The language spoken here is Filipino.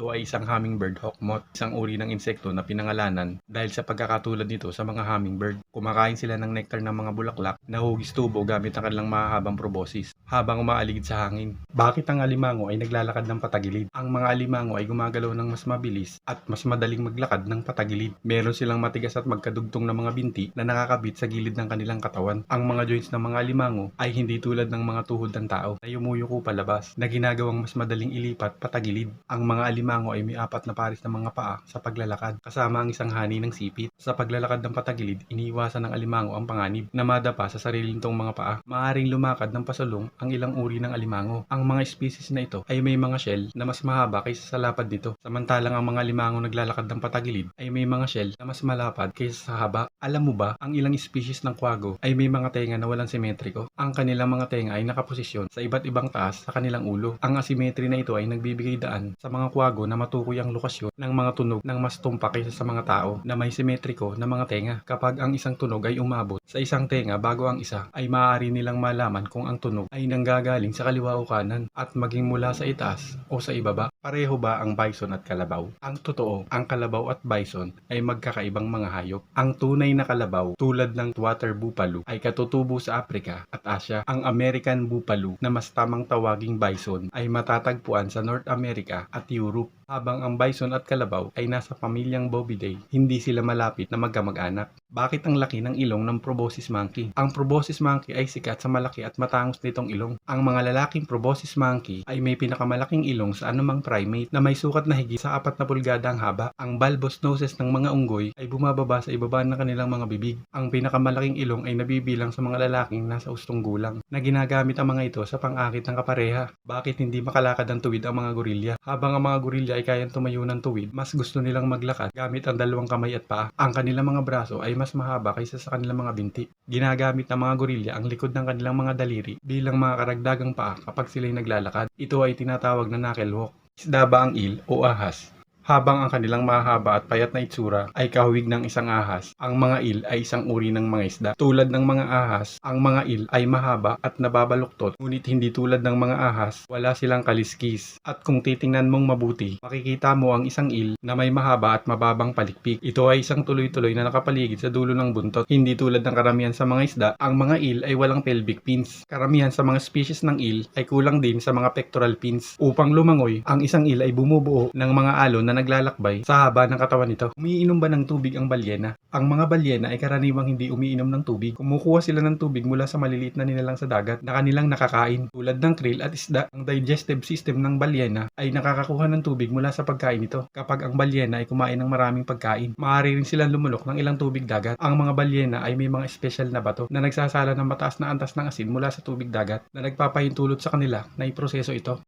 Ito ay isang hummingbird hawk moth, isang uri ng insekto na pinangalanan dahil sa pagkakatulad nito sa mga hummingbird. Kumakain sila ng nectar ng mga bulaklak na hugis tubo gamit ang kanilang mahahabang proboscis habang umaaligid sa hangin. Bakit ang alimango ay naglalakad ng patagilid? Ang mga alimango ay gumagalaw ng mas mabilis at mas madaling maglakad ng patagilid. Meron silang matigas at magkadugtong na mga binti na nakakabit sa gilid ng kanilang katawan. Ang mga joints ng mga alimango ay hindi tulad ng mga tuhod ng tao na yumuyuko palabas na ginagawang mas madaling ilipat patagilid. Ang mga alimango ay may 4 na pares ng mga paa sa paglalakad, kasama ang isang hani ng sipit. Sa paglalakad ng patagilid, iniiwasan ng alimango ang panganib na madapa sa sarili nitong mga paa. Maaaring lumakad ng pasulong ang ilang uri ng alimango. Ang mga species na ito ay may mga shell na mas mahaba kaysa sa lapad nito. Samantalang ang mga alimango naglalakad ng patagilid ay may mga shell na mas malapad kaysa sa haba. Alam mo ba, ang ilang species ng kwago ay may mga tenga na walang simetriko. Ang kanilang mga tenga ay nakaposisyon sa iba't ibang taas sa kanilang ulo. Ang asymmetry na ito ay nagbibigay daan sa mga kwago na matukoy ang lokasyon ng mga tunog ng mas tumpak kaysa sa mga tao na may simetriko na mga tenga. Kapag ang isang tunog ay umabot sa isang tenga bago ang isa, ay maaari nilang malaman kung ang tunog ay nanggagaling sa kaliwa o kanan at maging mula sa itaas o sa ibaba. Pareho ba ang bison at kalabaw? Ang totoo, ang kalabaw at bison ay magkakaibang mga hayop. Ang tunay na kalabaw, tulad ng water buffalo, ay katutubo sa Africa at Asia. Ang American buffalo, na mas tamang tawaging bison, ay matatagpuan sa North America at Europe. Habang ang bison at kalabaw ay nasa pamilyang Bovidae, hindi sila malapit na magkamag-anak. Bakit ang laki ng ilong ng proboscis monkey? Ang proboscis monkey ay sikat sa malaki at matangos nitong ilong. Ang mga lalaking proboscis monkey ay may pinakamalaking ilong sa anumang primate na may sukat na higit sa 4 na pulgada ang haba. Ang bulbous noses ng mga unggoy ay bumababa sa ibaba ng kanilang mga bibig. Ang pinakamalaking ilong ay nabibilang sa mga lalaking nasa ustong gulang na ginagamit ang mga ito sa pang-akit ng kapareha. Bakit hindi makalakad ng tuwid ang mga gorilya? Habang ang mga gorilya ay kayang tumayo ng tuwid, mas gusto nilang maglakad gamit ang 2 kamay at paa. Ang kanilang mga braso ay mas mahaba kaysa sa kanilang mga binti. Ginagamit ng mga gorilya ang likod ng kanilang mga daliri bilang mga karagdagang paa kapag sila'y naglalakad. Ito ay tinatawag na knuckle walk. Isda ba ang eel o ahas? Habang ang kanilang mahaba at payat na itsura ay kahawig ng isang ahas, ang mga eel ay isang uri ng mga isda. Tulad ng mga ahas, ang mga eel ay mahaba at nababaluktot, ngunit hindi tulad ng mga ahas, wala silang kaliskis. At kung titingnan mong mabuti, makikita mo ang isang eel na may mahaba at mababang palikpik. Ito ay isang tuloy-tuloy na nakapaligid sa dulo ng buntot. Hindi tulad ng karamihan sa mga isda, ang mga eel ay walang pelvic fins. Karamihan sa mga species ng eel ay kulang din sa mga pectoral fins. Upang lumangoy, ang isang eel ay bumubuo ng mga alon na naglalakbay sa haba ng katawan nito. Umiinom ba ng tubig ang balyena? Ang mga balyena ay karaniwang hindi umiinom ng tubig. Kumukuha sila ng tubig mula sa maliliit na nilalang sa dagat na kanilang nakakain. Tulad ng krill at isda, ang digestive system ng balyena ay nakakakuha ng tubig mula sa pagkain nito. Kapag ang balyena ay kumain ng maraming pagkain, maaari rin silang lumulok ng ilang tubig dagat. Ang mga balyena ay may mga espesyal na bato na nagsasala ng mataas na antas ng asin mula sa tubig dagat na nagpapahintulot sa kanila na iproseso ito.